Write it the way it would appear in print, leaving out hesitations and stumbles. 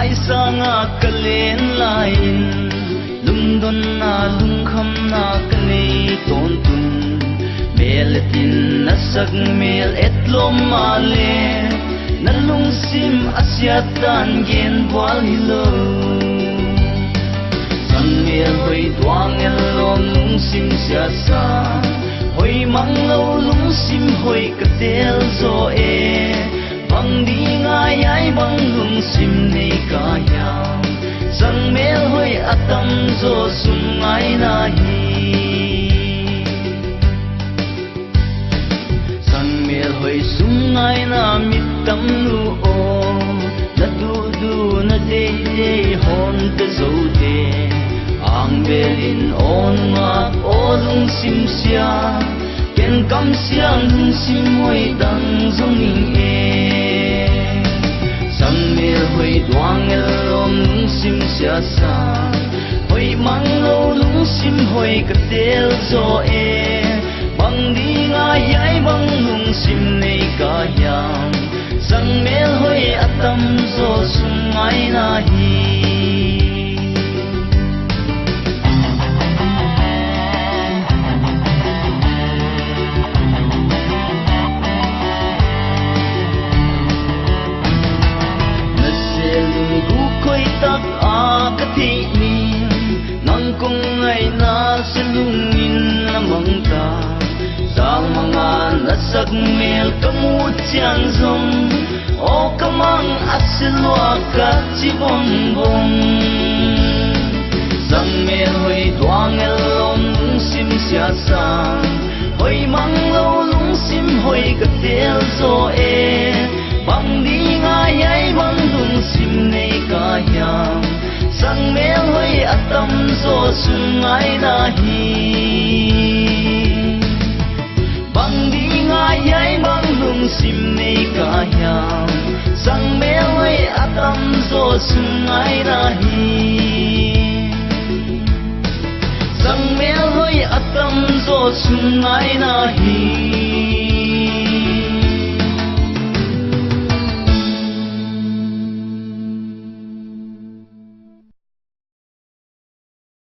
mai sanga kalen lain lung don na lung kham na kani ton tun mel tin na sag mel etlom male na lung sim asyatan gen wal hilo sang mel hoi duang el lom lung sim sia sa hoi mang lo lung sim hoi katel zo e bang di ngai ai bang lung sim nei kaya sang mel hoi atam zo sum ngai na hi sang mel hoi sum ngai na mit tam nu o na du na de hon te zo de ang belin on ma o lung sim sia ken kam siang lung sim hoi dang zong ning e sang mel hoi duang el lom lung sim sia sa hoi mang lo lung sim hoi katel zo e bang di nga yai bang lung sim nei kayang sang mel hoi atam zo sum ngai na hi tak a ka thi ni nang kong ngai na selungin lamang ta sang mga nasak mel kamu chiang zong o kamang asilwa ka chi bong bong sang mel hoi duang el lom lung sim sia sang hoi mang lo lung sim hoi ka tel zo e bang di nga yai bang lung sim nei kayang sang mel hoi atam zo sum ngai na hi bang di nga yai bang lung sim nei kayang sang mel hoi atam zo sum ngai na hi sang mel hoi atam zo sum ngai na hi